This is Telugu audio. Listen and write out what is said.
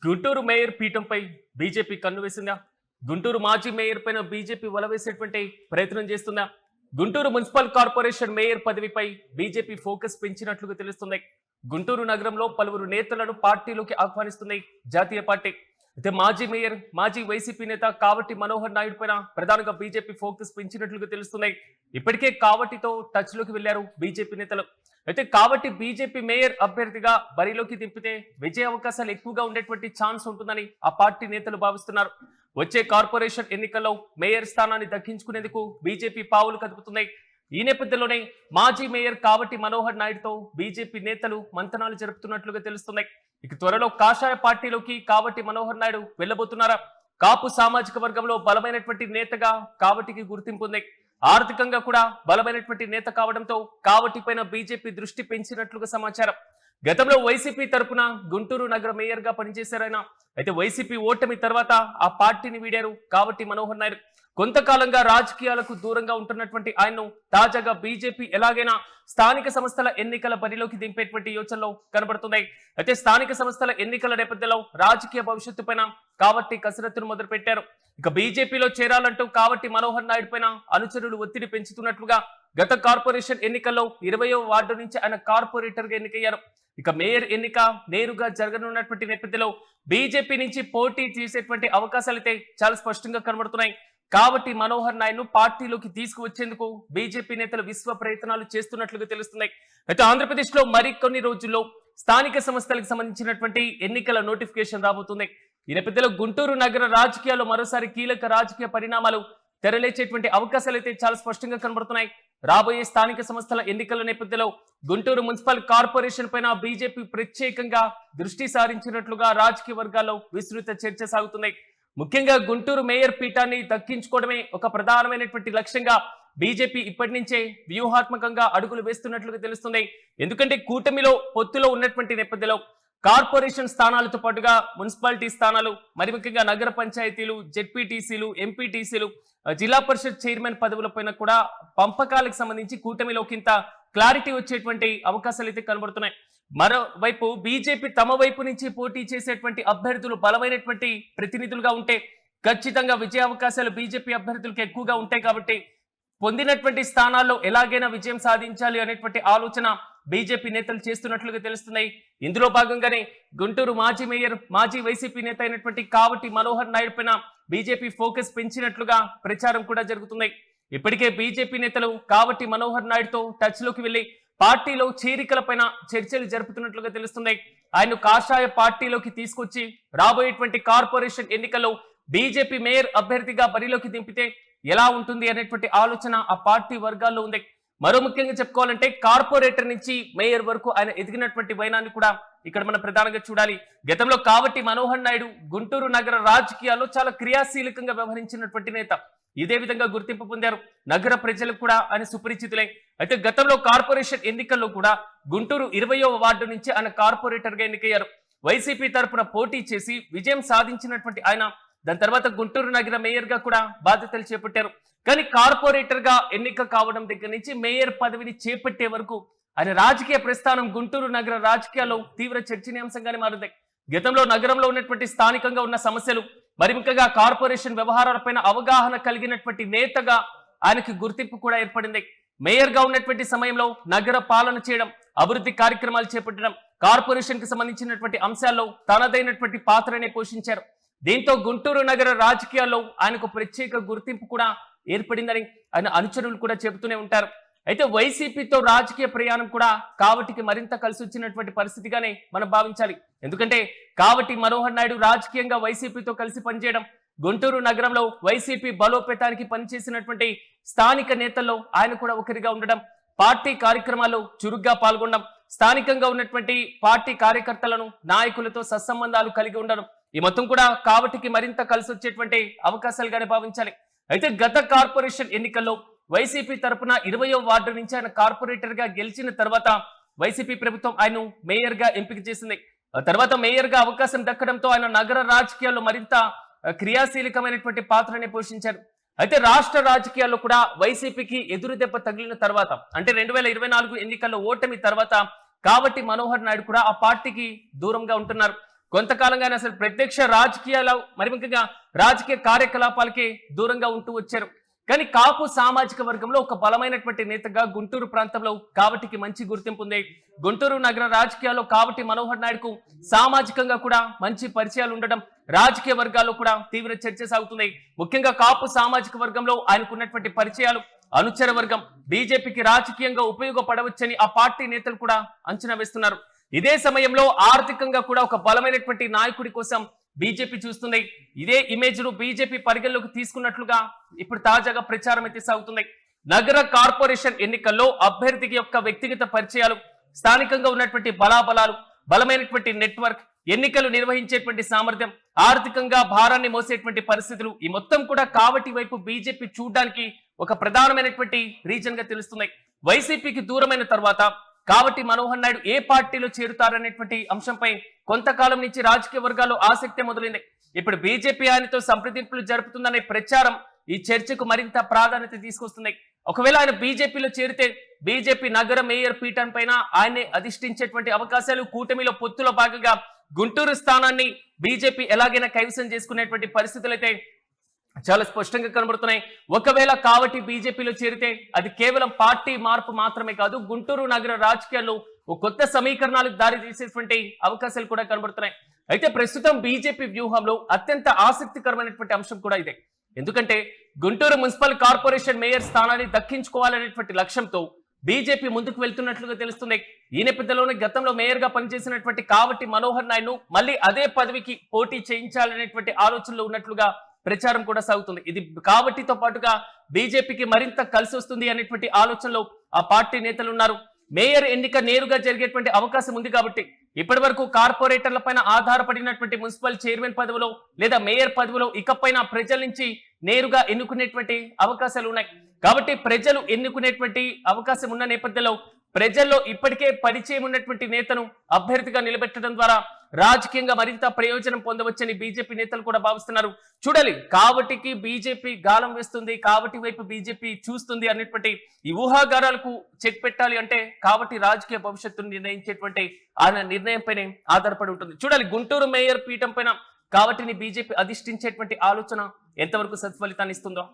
గుంటూరు మేయర్ పీఠంపై బీజేపీ కన్ను వేసిందా? గుంటూరు మాజీ మేయర్ పైన బీజేపీ వలవేసేటువంటి ప్రయత్నం చేస్తుందా? గుంటూరు మున్సిపల్ కార్పొరేషన్ మేయర్ పదవిపై బీజేపీ ఫోకస్ పెంచినట్లుగా తెలుస్తుంది. గుంటూరు నగరంలో పలువురు నేతలను పార్టీలోకి ఆహ్వానిస్తుంది జాతీయ పార్టీ. అయితే మాజీ మేయర్, మాజీ వైసీపీ నేత కావటి మనోహర్ నాయుడు పైన ప్రధానంగా బీజేపీ ఫోకస్ పెంచినట్లుగా తెలుస్తున్నాయి. ఇప్పటికే కావటితో టచ్ లోకి వెళ్లారు బీజేపీ నేతలు. అయితే కావటి బీజేపీ మేయర్ అభ్యర్థిగా బరిలోకి దింపితే విజయ అవకాశాలు ఎక్కువగా ఉండేటువంటి ఛాన్స్ ఉంటుందని ఆ పార్టీ నేతలు భావిస్తున్నారు. వచ్చే కార్పొరేషన్ ఎన్నికల్లో మేయర్ స్థానాన్ని దక్కించుకునేందుకు బీజేపీ పావులు కదుపుతున్నాయి. ఈ నేపథ్యంలోనే మాజీ మేయర్ కావటి మనోహర్ నాయుడుతో బీజేపీ నేతలు మంతనాలు జరుపుతున్నట్లుగా తెలుస్తున్నాయి. ఇక త్వరలో కాషాయ పార్టీలోకి కావటి మనోహర్ నాయుడు వెళ్లబోతున్నారా? కాపు సామాజిక వర్గంలో బలమైనటువంటి నేతగా కావటికి గుర్తింపు ఉంది. ఆర్థికంగా కూడా బలమైనటువంటి నేత కావడంతో కావటి పైన బీజేపీ దృష్టి పెంచినట్లుగా సమాచారం. గతంలో వైసీపీ తరపున గుంటూరు నగర మేయర్ గా పనిచేశారాయన. అయితే వైసీపీ ఓటమి తర్వాత ఆ పార్టీని వీడారు కావటి మనోహర్ నాయుడు. కొంతకాలంగా రాజకీయాలకు దూరంగా ఉంటున్నటువంటి ఆయన్ను తాజాగా బీజేపీ ఎలాగైనా స్థానిక సంస్థల ఎన్నికల బరిలోకి దింపేటువంటి యోచనలో కనబడుతున్నాయి. అయితే స్థానిక సంస్థల ఎన్నికల నేపథ్యంలో రాజకీయ భవిష్యత్తు పైన కావటి కసరత్తును మొదలుపెట్టారు. ఇక బీజేపీలో చేరాలంటూ కావటి మనోహర్ నాయుడు పైన అనుచరులు ఒత్తిడి పెంచుతున్నట్లుగా గత కార్పొరేషన్ ఎన్నికల్లో 20వ వార్డు నుంచి ఆయన కార్పొరేటర్ గా ఎన్నికయ్యారు. ఇక మేయర్ ఎన్నిక నేరుగా జరగనున్నటువంటి నేపథ్యంలో బీజేపీ నుంచి పోటీ చేసేటువంటి అవకాశాలు అయితే చాలా స్పష్టంగా కనబడుతున్నాయి. కాబట్టి మనోహర్ నాయుడును పార్టీలోకి తీసుకువచ్చేందుకు బీజేపీ నేతలు విశ్వ ప్రయత్నాలు చేస్తున్నట్లుగా తెలుస్తున్నాయి. అయితే ఆంధ్రప్రదేశ్ లో మరికొన్ని రోజుల్లో స్థానిక సంస్థలకు సంబంధించినటువంటి ఎన్నికల నోటిఫికేషన్ రాబోతుంది. ఈ నేపథ్యంలో గుంటూరు నగర రాజకీయాల్లో మరోసారి కీలక రాజకీయ పరిణామాలు తెరలేచేటువంటి అవకాశాలు అయితే చాలా స్పష్టంగా కనబడుతున్నాయి. రాబోయే స్థానిక సంస్థల ఎన్నికల నేపథ్యంలో గుంటూరు మున్సిపల్ కార్పొరేషన్ పైన బీజేపీ ప్రత్యేకంగా దృష్టి సారించినట్లుగా రాజకీయ వర్గాల్లో విస్తృత చర్చ సాగుతున్నాయి. ముఖ్యంగా గుంటూరు మేయర్ పీఠాన్ని దక్కించుకోవడమే ఒక ప్రధానమైనటువంటి లక్ష్యంగా బీజేపీ ఇప్పటి నుంచే వ్యూహాత్మకంగా అడుగులు వేస్తున్నట్లుగా తెలుస్తుంది. ఎందుకంటే కూటమిలో పొత్తులో ఉన్నటువంటి నేపథ్యంలో కార్పొరేషన్ స్థానాలతో పాటుగా మున్సిపాలిటీ స్థానాలు, మరి ముఖ్యంగా నగర పంచాయతీలు, జెడ్పీటీసీలు, ఎంపీటీసీలు, జిల్లా పరిషత్ చైర్మన్ పదవులపైన కూడా పంపకాలకు సంబంధించి కూటమిలోకి ఇంత క్లారిటీ వచ్చేటువంటి అవకాశాలు అయితే కనబడుతున్నాయి. మరోవైపు బీజేపీ తమ వైపు నుంచి పోటీ చేసేటువంటి అభ్యర్థులు బలమైనటువంటి ప్రతినిధులుగా ఉంటే ఖచ్చితంగా విజయ అవకాశాలు బీజేపీ అభ్యర్థులకు ఎక్కువగా ఉంటాయి. కాబట్టి పొందినటువంటి స్థానాల్లో ఎలాగైనా విజయం సాధించాలి అనేటువంటి ఆలోచన బీజేపీ నేతలు చేస్తున్నట్లుగా తెలుస్తున్నాయి. ఇందులో భాగంగానే గుంటూరు మాజీ మేయర్, మాజీ వైసీపీ నేత అయినటువంటి కావటి మనోహర్ నాయుడు పైన బీజేపీ ఫోకస్ పెంచినట్లుగా ప్రచారం కూడా జరుగుతున్నాయి. ఇప్పటికే బీజేపీ నేతలు కావటి మనోహర్ నాయుడుతో టచ్ లోకి వెళ్లి పార్టీలో చేరికలపైన చర్చలు జరుపుతున్నట్లుగా తెలుస్తున్నాయి. ఆయన కాషాయ పార్టీలోకి తీసుకొచ్చి రాబోయేటువంటి కార్పొరేషన్ ఎన్నికల్లో బీజేపీ మేయర్ అభ్యర్థిగా బరిలోకి దింపితే ఎలా ఉంటుంది అనేటువంటి ఆలోచన ఆ పార్టీ వర్గాల్లో ఉంది. మరో ముఖ్యంగా చెప్పుకోవాలంటే కార్పొరేటర్ నుంచి మేయర్ వరకు ఆయన ఎదిగినటువంటి వైనాన్ని కూడా ఇక్కడ మనం ప్రధానంగా చూడాలి. గతంలో కావటి మనోహర్ నాయుడు గుంటూరు నగర రాజకీయాల్లో చాలా క్రియాశీలకంగా వ్యవహరించినటువంటి నేత. ఇదే విధంగా గుర్తింపు పొందారు. నగర ప్రజలకు కూడా ఆయన సుపరిచితులే. అయితే గతంలో కార్పొరేషన్ ఎన్నికల్లో కూడా గుంటూరు 20వ వార్డు నుంచి ఆయన కార్పొరేటర్ గా ఎన్నికయ్యారు. వైసీపీ తరఫున పోటీ చేసి విజయం సాధించినటువంటి ఆయన దాని తర్వాత గుంటూరు నగర మేయర్ గా కూడా బాధ్యతలు చేపట్టారు. కానీ కార్పొరేటర్ గా ఎన్నిక కావడం దగ్గర నుంచి మేయర్ పదవిని చేపట్టే వరకు ఆయన రాజకీయ ప్రస్థానం గుంటూరు నగర రాజకీయాల్లో తీవ్ర చర్చనీయాంశంగానే మారింది. గతంలో నగరంలో ఉన్నటువంటి స్థానికంగా ఉన్న సమస్యలు, మరి ముఖ్యంగా కార్పొరేషన్ వ్యవహారాలపైన అవగాహన కలిగినటువంటి నేతగా ఆయనకి గుర్తింపు కూడా ఏర్పడింది. మేయర్ గా ఉన్నటువంటి సమయంలో నగర పాలన చేయడం, అభివృద్ధి కార్యక్రమాలు చేపట్టడం, కార్పొరేషన్ కి సంబంధించినటువంటి అంశాల్లో తనదైనటువంటి పాత్రనే పోషించారు. దీంతో గుంటూరు నగర రాజకీయాల్లో ఆయనకు ప్రత్యేక గుర్తింపు కూడా ఏర్పడిందని ఆయన అనుచరులు కూడా చెబుతూనే ఉంటారు. అయితే వైసీపీతో రాజకీయ ప్రయాణం కూడా కావటికి మరింత కలిసి వచ్చినటువంటి పరిస్థితిగానే మనం భావించాలి. ఎందుకంటే కావటి మనోహర్ నాయుడు రాజకీయంగా వైసీపీతో కలిసి పనిచేయడం, గుంటూరు నగరంలో వైసీపీ బలోపేతానికి పనిచేసినటువంటి స్థానిక నేతల్లో ఆయన కూడా ఒకరిగా ఉండడం, పార్టీ కార్యక్రమాల్లో చురుగ్గా పాల్గొనడం, స్థానికంగా ఉన్నటువంటి పార్టీ కార్యకర్తలను, నాయకులతో సత్సంబంధాలు కలిగి ఉండడం, ఈ మొత్తం కూడా కావటికి మరింత కలిసి వచ్చేటువంటి అవకాశాలుగానే భావించాలి. అయితే గత కార్పొరేషన్ ఎన్నికల్లో వైసీపీ తరపున 20వ వార్డు నుంచి ఆయన కార్పొరేటర్ గా గెలిచిన తర్వాత వైసీపీ ప్రభుత్వం ఆయన మేయర్ గా ఎంపిక చేసింది. ఆ తర్వాత మేయర్ గా అవకాశం దక్కడంతో ఆయన నగర రాజకీయాల్లో మరింత క్రియాశీలకమైనటువంటి పాత్రని పోషించారు. అయితే రాష్ట్ర రాజకీయాల్లో కూడా వైసీపీకి ఎదురు దెబ్బ తగిలిన తర్వాత, అంటే 2024 ఎన్నికల్లో ఓటమి తర్వాత కావటి మనోహర్ నాయుడు కూడా ఆ పార్టీకి దూరంగా ఉంటున్నారు. కొంతకాలంగానే అసలు ప్రత్యక్ష రాజకీయాల మరి ముఖ్యంగా రాజకీయ కార్యకలాపాలకే దూరంగా ఉంటూ వచ్చారు. కానీ కాపు సామాజిక వర్గంలో ఒక బలమైనటువంటి నేతగా గుంటూరు ప్రాంతంలో కావటికి మంచి గుర్తింపు ఉంది. గుంటూరు నగర రాజకీయాల్లో కావటి మనోహర్ నాయుడుకు సామాజికంగా కూడా మంచి పరిచయాలు ఉండడం రాజకీయ వర్గాల్లో కూడా తీవ్ర చర్చ సాగుతుంది. ముఖ్యంగా కాపు సామాజిక వర్గంలో ఆయనకున్నటువంటి పరిచయాలు అనుచర వర్గం బీజేపీకి రాజకీయంగా ఉపయోగపడవచ్చని ఆ పార్టీ నేతలు కూడా అంచనా వేస్తున్నారు. ఇదే సమయంలో ఆర్థికంగా కూడా ఒక బలమైనటువంటి నాయకుడి కోసం బీజేపీ చూస్తుంది. ఇదే ఇమేజ్ ను బీజేపీ పరిగణలోకి తీసుకున్నట్లుగా ఇప్పుడు తాజాగా ప్రచారం అయితే సాగుతుంది. నగర కార్పొరేషన్ ఎన్నికల్లో అభ్యర్థికి యొక్క వ్యక్తిగత పరిచయాలు, స్థానికంగా ఉన్నటువంటి బలాబలాలు, బలమైనటువంటి నెట్వర్క్, ఎన్నికలు నిర్వహించేటువంటి సామర్థ్యం, ఆర్థికంగా భారాన్ని మోసేటువంటి పరిస్థితులు, ఈ మొత్తం కూడా కావటి వైపు బీజేపీ చూడడానికి ఒక ప్రధానమైనటువంటి రీజన్ గా తెలుస్తున్నాయి. వైసీపీకి దూరమైన తర్వాత కావటి మనోహర్ నాయుడు ఏ పార్టీలో చేరుతారనేటువంటి అంశంపై కొంతకాలం నుంచి రాజకీయ వర్గాల్లో ఆసక్తి మొదలైంది. ఇప్పుడు బీజేపీ ఆయనతో సంప్రదింపులు జరుపుతుందనే ప్రచారం ఈ చర్చకు మరింత ప్రాధాన్యత తీసుకొస్తుంది. ఒకవేళ ఆయన బీజేపీలో చేరితే బీజేపీ నగర మేయర్ పీఠం పైన ఆయన్ని అధిష్ఠించేటువంటి అవకాశాలు, కూటమిలో పొత్తులో భాగంగా గుంటూరు స్థానాన్ని బీజేపీ ఎలాగైనా కైవసం చేసుకునేటువంటి పరిస్థితులు అయితే చాలా స్పష్టంగా కనబడుతున్నాయి. ఒకవేళ కావటి బీజేపీలో చేరితే అది కేవలం పార్టీ మార్పు మాత్రమే కాదు, గుంటూరు నగర రాజకీయాల్లో ఒక కొత్త సమీకరణాలకు దారి తీసేటువంటి అవకాశాలు కూడా కనబడుతున్నాయి. అయితే ప్రస్తుతం బీజేపీ వ్యూహంలో అత్యంత ఆసక్తికరమైనటువంటి అంశం కూడా ఇదే. ఎందుకంటే గుంటూరు మున్సిపల్ కార్పొరేషన్ మేయర్ స్థానాన్ని దక్కించుకోవాలనేటువంటి లక్ష్యంతో బీజేపీ ముందుకు వెళ్తున్నట్లుగా తెలుస్తుంది. ఈ నేపథ్యంలోనే గతంలో మేయర్ గా పనిచేసినటువంటి కావటి మనోహర్ నాయుడును మళ్ళీ అదే పదవికి పోటీ చేయించాలనేటువంటి ఆలోచనలో ఉన్నట్లుగా ప్రచారం కూడా సాగుతుంది. ఇది కావటితో పాటుగా బీజేపీకి మరింత కలిసి వస్తుంది అనేటువంటి ఆలోచనలో ఆ పార్టీ నేతలు ఉన్నారు. మేయర్ ఎన్నిక నేరుగా జరిగేటువంటి అవకాశం ఉంది కాబట్టి ఇప్పటి వరకు కార్పొరేటర్ల పైన ఆధారపడినటువంటి మున్సిపల్ చైర్మన్ పదవిలో లేదా మేయర్ పదవిలో ఇకపైన ప్రజల నుంచి నేరుగా ఎన్నుకునేటువంటి అవకాశాలు ఉన్నాయి. కాబట్టి ప్రజలు ఎన్నుకునేటువంటి అవకాశం ఉన్న నేపథ్యంలో ప్రజల్లో ఇప్పటికే పరిచయం ఉన్నటువంటి నేతను అభ్యర్థిగా నిలబెట్టడం ద్వారా రాజకీయంగా మరింత ప్రయోజనం పొందవచ్చని బీజేపీ నేతలు కూడా భావిస్తున్నారు. చూడాలి, కావటికి బీజేపీ గాలం వేస్తుంది, కావటి వైపు బీజేపీ చూస్తుంది అనేటువంటి ఈ ఊహాగారాలకు చెక్ పెట్టాలి అంటే కావటి రాజకీయ భవిష్యత్తును నిర్ణయించేటువంటి ఆయన నిర్ణయం పైన ఆధారపడి ఉంటుంది. చూడాలి, గుంటూరు మేయర్ పీఠం పైన కావటిని బీజేపీ అధిష్ఠించేటువంటి ఆలోచన ఎంతవరకు సత్ఫలితాన్ని ఇస్తుందో.